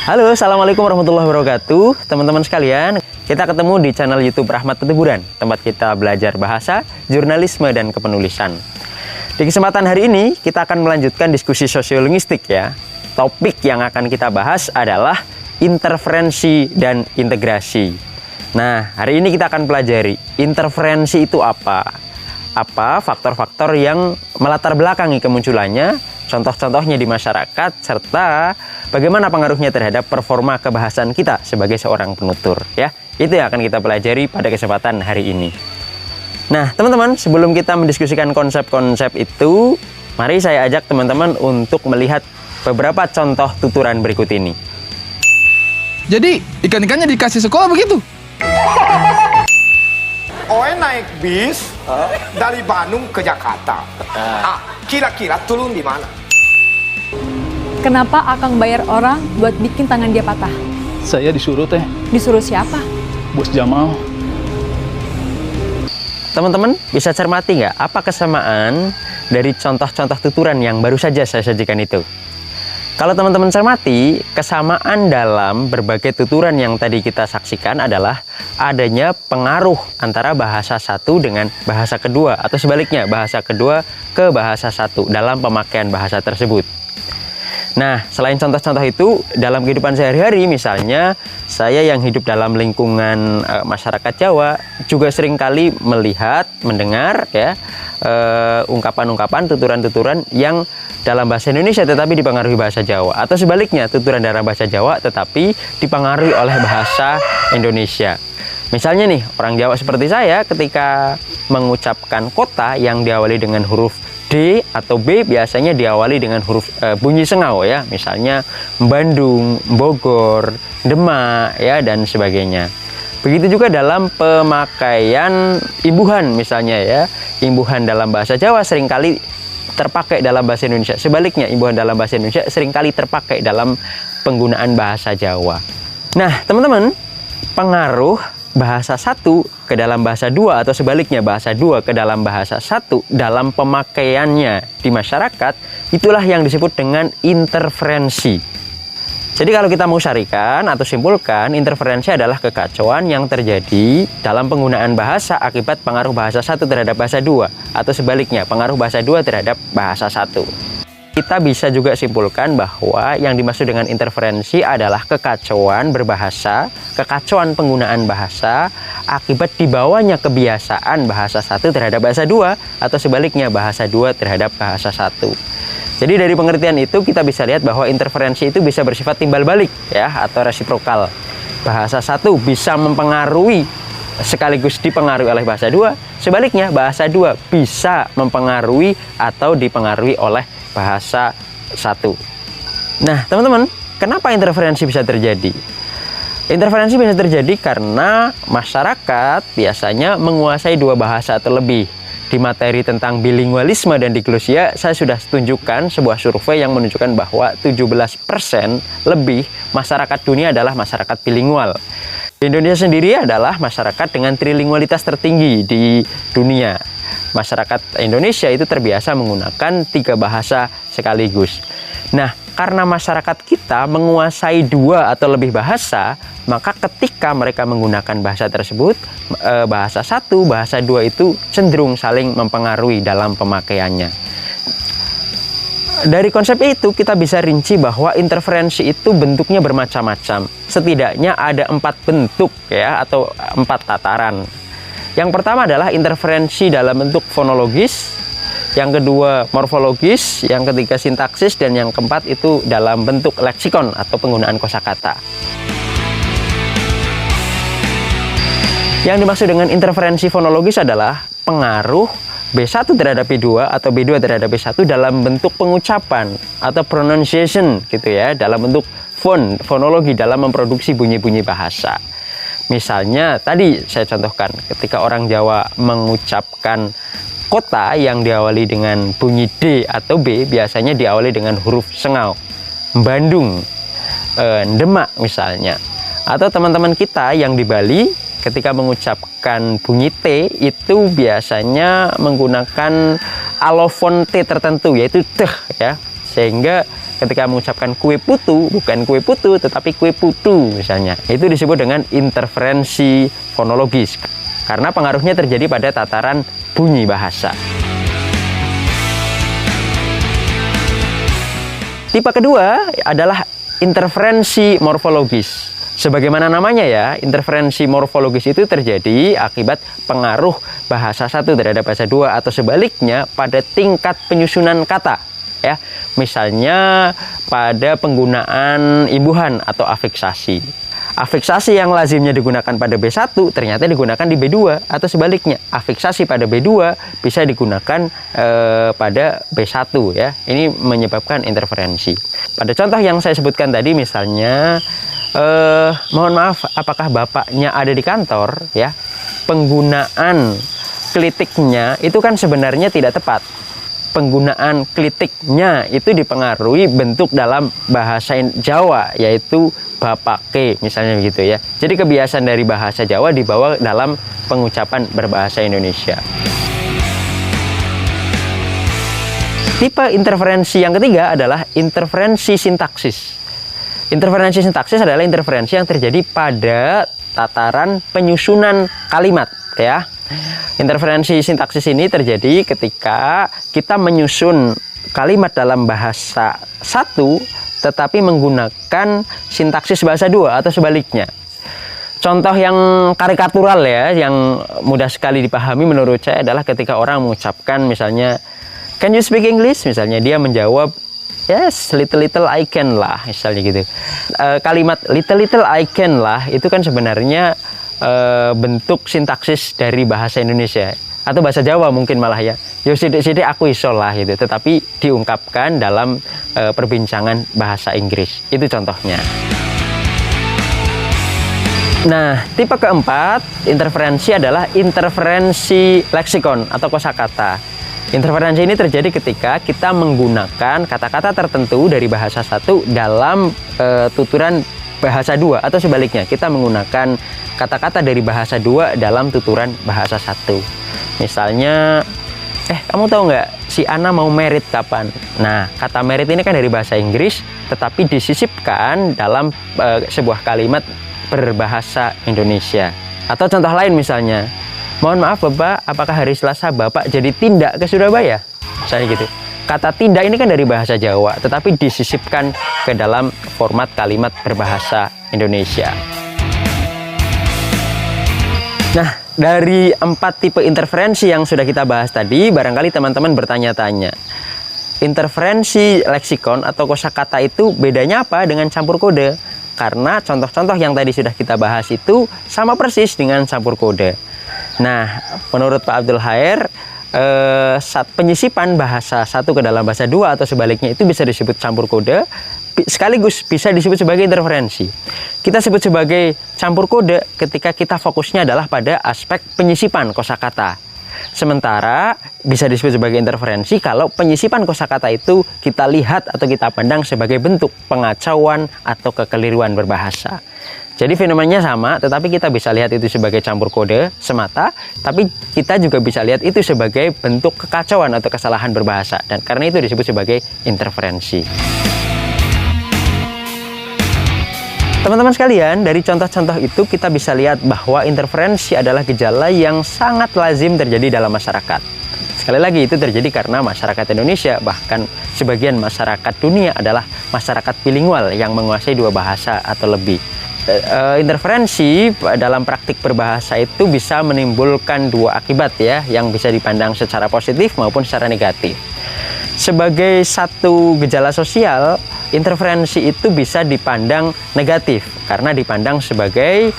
Halo, assalamualaikum warahmatullahi wabarakatuh. Teman-teman sekalian, kita ketemu di channel YouTube Rahmat Petuburan, tempat kita belajar bahasa, jurnalisme, dan kepenulisan. Di kesempatan hari ini, kita akan melanjutkan diskusi sosiolinguistik ya. Topik yang akan kita bahas adalah interferensi dan integrasi. Nah, hari ini kita akan pelajari interferensi itu apa? Apa faktor-faktor yang melatar belakangi kemunculannya, contoh-contohnya di masyarakat, serta bagaimana pengaruhnya terhadap performa kebahasan kita sebagai seorang penutur ya. Itu yang akan kita pelajari pada kesempatan hari ini. Nah, teman-teman, sebelum kita mendiskusikan konsep-konsep itu, mari saya ajak teman-teman untuk melihat beberapa contoh tuturan berikut ini. Jadi, ikan-ikannya dikasih sekolah begitu? Oe naik bis dari Bandung ke Jakarta. Kira-kira turun di mana? Kenapa Akang bayar orang buat bikin tangan dia patah? Saya disuruh teh, Disuruh siapa? Bos Jamal. Teman-teman bisa cermati nggak apa kesamaan dari contoh-contoh tuturan yang baru saja saya sajikan itu? Kalau teman-teman cermati, kesamaan dalam berbagai tuturan yang tadi kita saksikan adalah adanya pengaruh antara bahasa satu dengan bahasa kedua, atau sebaliknya bahasa kedua ke bahasa satu dalam pemakaian bahasa tersebut. Nah, selain contoh-contoh itu, dalam kehidupan sehari-hari, misalnya saya yang hidup dalam lingkungan masyarakat Jawa juga seringkali melihat, mendengar ya ungkapan-ungkapan, tuturan-tuturan yang dalam bahasa Indonesia tetapi dipengaruhi bahasa Jawa, atau sebaliknya tuturan dalam bahasa Jawa tetapi dipengaruhi oleh bahasa Indonesia. Misalnya nih, orang Jawa seperti saya ketika mengucapkan kota yang diawali dengan huruf D atau B biasanya diawali dengan huruf bunyi sengau ya, misalnya Bandung, Bogor, Demak ya, dan sebagainya. Begitu juga dalam pemakaian imbuhan misalnya ya, imbuhan dalam bahasa Jawa seringkali terpakai dalam bahasa Indonesia. Sebaliknya, imbuhan dalam bahasa Indonesia seringkali terpakai dalam penggunaan bahasa Jawa. Nah, teman-teman, pengaruh bahasa satu ke dalam bahasa dua atau sebaliknya bahasa dua ke dalam bahasa satu dalam pemakaiannya di masyarakat, itulah yang disebut dengan interferensi. Jadi kalau kita mau syarikan atau simpulkan, interferensi adalah kekacauan yang terjadi dalam penggunaan bahasa akibat pengaruh bahasa satu terhadap bahasa dua, atau sebaliknya pengaruh bahasa dua terhadap bahasa satu. Kita bisa juga simpulkan bahwa yang dimaksud dengan interferensi adalah kekacauan berbahasa, kekacauan penggunaan bahasa akibat dibawanya kebiasaan bahasa satu terhadap bahasa dua, atau sebaliknya bahasa dua terhadap bahasa satu. Jadi dari pengertian itu kita bisa lihat bahwa interferensi itu bisa bersifat timbal balik ya, atau resiprokal. Bahasa satu bisa mempengaruhi sekaligus dipengaruhi oleh bahasa dua, sebaliknya bahasa dua bisa mempengaruhi atau dipengaruhi oleh bahasa satu. Nah, teman-teman, kenapa interferensi bisa terjadi? Interferensi bisa terjadi karena masyarakat biasanya menguasai dua bahasa atau lebih. Di materi tentang bilingualisme dan diglosia, saya sudah tunjukkan sebuah survei yang menunjukkan bahwa 17% lebih masyarakat dunia adalah masyarakat bilingual. Indonesia sendiri adalah masyarakat dengan trilingualitas tertinggi di dunia. Masyarakat Indonesia itu terbiasa menggunakan 3 bahasa sekaligus. Nah, karena masyarakat kita menguasai 2 atau lebih bahasa, maka ketika mereka menggunakan bahasa tersebut, bahasa 1, bahasa 2 itu cenderung saling mempengaruhi dalam pemakaiannya. Dari konsep itu kita bisa rinci bahwa interferensi itu bentuknya bermacam-macam. Setidaknya ada 4 bentuk ya, atau 4 tataran. Yang pertama adalah interferensi dalam bentuk fonologis, yang kedua morfologis, yang ketiga sintaksis, dan yang keempat itu dalam bentuk leksikon atau penggunaan kosakata. Yang dimaksud dengan interferensi fonologis adalah pengaruh B1 terhadap B2 atau B2 terhadap B1 dalam bentuk pengucapan atau pronunciation gitu ya, dalam bentuk fonologi dalam memproduksi bunyi-bunyi bahasa. Misalnya tadi saya contohkan ketika orang Jawa mengucapkan kota yang diawali dengan bunyi D atau B, biasanya diawali dengan huruf sengau. Bandung, Demak misalnya. Atau teman-teman kita yang di Bali ketika mengucapkan bunyi T itu biasanya menggunakan alofon T tertentu, yaitu teh ya. Sehingga ketika mengucapkan kue putu, bukan kue putu, tetapi kue putu misalnya. Itu disebut dengan interferensi fonologis, karena pengaruhnya terjadi pada tataran bunyi bahasa. Tipe kedua adalah interferensi morfologis. Sebagaimana namanya ya, interferensi morfologis itu terjadi akibat pengaruh bahasa satu terhadap bahasa dua atau sebaliknya pada tingkat penyusunan kata. Ya, misalnya pada penggunaan imbuhan atau afiksasi. Afiksasi yang lazimnya digunakan pada B1 ternyata digunakan di B2 atau sebaliknya. Afiksasi pada B2 bisa digunakan pada B1 ya. Ini menyebabkan interferensi. Pada contoh yang saya sebutkan tadi misalnya mohon maaf, apakah bapaknya ada di kantor ya? Penggunaan klitiknya itu kan sebenarnya tidak tepat. Penggunaan klitiknya itu dipengaruhi bentuk dalam bahasa Jawa, yaitu bapake misalnya begitu ya. Jadi kebiasaan dari bahasa Jawa dibawa dalam pengucapan berbahasa Indonesia. Tipe interferensi yang ketiga adalah interferensi sintaksis. Interferensi sintaksis adalah interferensi yang terjadi pada tataran penyusunan kalimat ya. Interferensi sintaksis ini terjadi ketika kita menyusun kalimat dalam bahasa satu tetapi menggunakan sintaksis bahasa dua atau sebaliknya. Contoh yang karikatural ya, yang mudah sekali dipahami menurut saya adalah ketika orang mengucapkan misalnya, "Can you speak English?" Misalnya dia menjawab, "Yes, little I can lah," misalnya gitu. Kalimat little I can lah itu kan sebenarnya bentuk sintaksis dari bahasa Indonesia atau bahasa Jawa mungkin malah ya. Yo sidik-sidik aku iso lah gitu, tetapi diungkapkan dalam perbincangan bahasa Inggris. Itu contohnya. Nah, tipe keempat interferensi adalah interferensi leksikon atau kosakata. Interferensi ini terjadi ketika kita menggunakan kata-kata tertentu dari bahasa satu dalam tuturan bahasa dua atau sebaliknya, kita menggunakan kata-kata dari bahasa dua dalam tuturan bahasa satu. Misalnya, kamu tahu nggak si Ana mau merit kapan? Nah, kata merit ini kan dari bahasa Inggris, tetapi disisipkan dalam sebuah kalimat berbahasa Indonesia. Atau contoh lain misalnya, mohon maaf Bapak, apakah hari Selasa Bapak jadi tindak ke Surabaya? Misalnya gitu. Kata tindak ini kan dari bahasa Jawa, tetapi disisipkan ke dalam format kalimat berbahasa Indonesia. Nah, dari 4 tipe interferensi yang sudah kita bahas tadi, barangkali teman-teman bertanya-tanya, interferensi leksikon atau kosakata itu bedanya apa dengan campur kode? Karena contoh-contoh yang tadi sudah kita bahas itu sama persis dengan campur kode. Nah, menurut Pak Abdul Khair, saat penyisipan bahasa satu ke dalam bahasa dua atau sebaliknya itu bisa disebut campur kode, sekaligus bisa disebut sebagai interferensi. Kita sebut sebagai campur kode ketika kita fokusnya adalah pada aspek penyisipan kosakata. Sementara bisa disebut sebagai interferensi kalau penyisipan kosakata itu kita lihat atau kita pandang sebagai bentuk pengacauan atau kekeliruan berbahasa. Jadi fenomenanya sama, tetapi kita bisa lihat itu sebagai campur kode semata, tapi kita juga bisa lihat itu sebagai bentuk kekacauan atau kesalahan berbahasa, dan karena itu disebut sebagai interferensi. Teman-teman sekalian, dari contoh-contoh itu kita bisa lihat bahwa interferensi adalah gejala yang sangat lazim terjadi dalam masyarakat. Sekali lagi, itu terjadi karena masyarakat Indonesia, bahkan sebagian masyarakat dunia adalah masyarakat bilingual yang menguasai 2 bahasa atau lebih. Interferensi dalam praktik berbahasa itu bisa menimbulkan 2 akibat ya, yang bisa dipandang secara positif maupun secara negatif. Sebagai satu gejala sosial, interferensi itu bisa dipandang negatif karena dipandang sebagai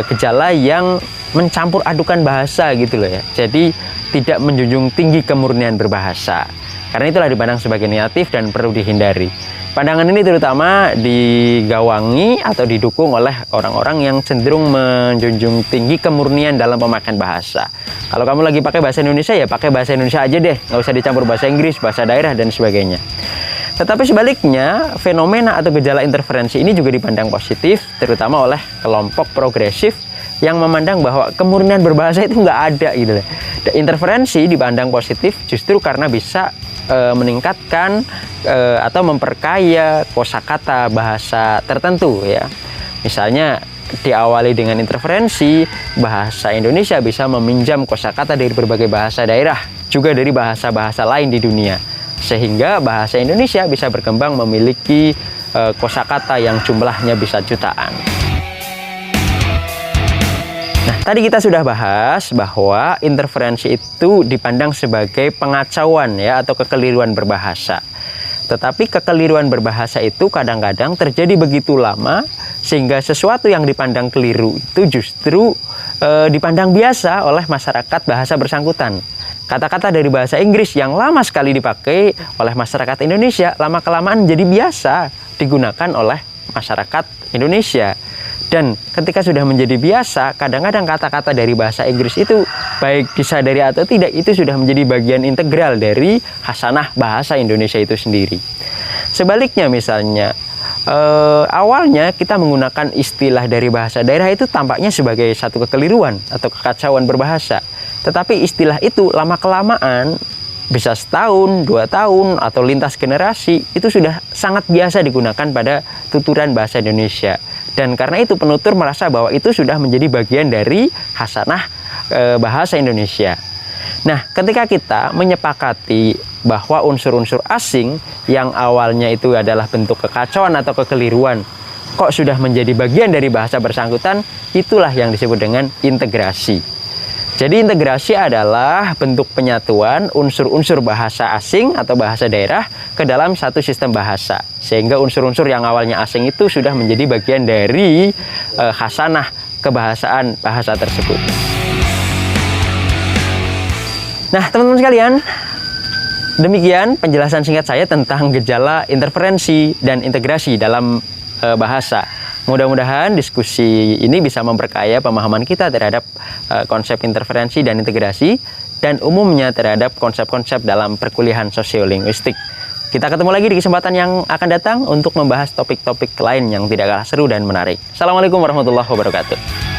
gejala yang mencampur adukan bahasa gitu loh ya. Jadi tidak menjunjung tinggi kemurnian berbahasa. Karena itulah dipandang sebagai negatif dan perlu dihindari. Pandangan ini terutama digawangi atau didukung oleh orang-orang yang cenderung menjunjung tinggi kemurnian dalam pemakaian bahasa. Kalau kamu lagi pakai bahasa Indonesia, ya pakai bahasa Indonesia aja deh, nggak usah dicampur bahasa Inggris, bahasa daerah, dan sebagainya. Tetapi sebaliknya, fenomena atau gejala interferensi ini juga dipandang positif, terutama oleh kelompok progresif yang memandang bahwa kemurnian berbahasa itu nggak ada gitu. Interferensi dipandang positif justru karena bisa meningkatkan atau memperkaya kosakata bahasa tertentu ya. Misalnya diawali dengan interferensi, bahasa Indonesia bisa meminjam kosakata dari berbagai bahasa daerah, juga dari bahasa-bahasa lain di dunia. Sehingga bahasa Indonesia bisa berkembang memiliki kosakata yang jumlahnya bisa jutaan. Nah, tadi kita sudah bahas bahwa interferensi itu dipandang sebagai pengacauan ya atau kekeliruan berbahasa. Tetapi kekeliruan berbahasa itu kadang-kadang terjadi begitu lama sehingga sesuatu yang dipandang keliru itu justru dipandang biasa oleh masyarakat bahasa bersangkutan. Kata-kata dari bahasa Inggris yang lama sekali dipakai oleh masyarakat Indonesia lama-kelamaan jadi biasa digunakan oleh masyarakat Indonesia. Dan ketika sudah menjadi biasa, kadang-kadang kata-kata dari bahasa Inggris itu baik disadari atau tidak itu sudah menjadi bagian integral dari khasanah bahasa Indonesia itu sendiri. Sebaliknya misalnya awalnya kita menggunakan istilah dari bahasa daerah itu tampaknya sebagai satu kekeliruan atau kekacauan berbahasa. Tetapi istilah itu lama-kelamaan bisa setahun, 2 tahun, atau lintas generasi itu sudah sangat biasa digunakan pada tuturan bahasa Indonesia. Dan karena itu penutur merasa bahwa itu sudah menjadi bagian dari khasanah bahasa Indonesia. Nah, ketika kita menyepakati bahwa unsur-unsur asing yang awalnya itu adalah bentuk kekacauan atau kekeliruan, kok sudah menjadi bagian dari bahasa bersangkutan, itulah yang disebut dengan integrasi. Jadi integrasi adalah bentuk penyatuan unsur-unsur bahasa asing atau bahasa daerah ke dalam satu sistem bahasa. Sehingga unsur-unsur yang awalnya asing itu sudah menjadi bagian dari khasanah kebahasaan bahasa tersebut. Nah, teman-teman sekalian, demikian penjelasan singkat saya tentang gejala interferensi dan integrasi dalam bahasa. Mudah-mudahan diskusi ini bisa memperkaya pemahaman kita terhadap konsep interferensi dan integrasi dan umumnya terhadap konsep-konsep dalam perkuliahan sosiolinguistik. Kita ketemu lagi di kesempatan yang akan datang untuk membahas topik-topik lain yang tidak kalah seru dan menarik. Assalamualaikum warahmatullahi wabarakatuh.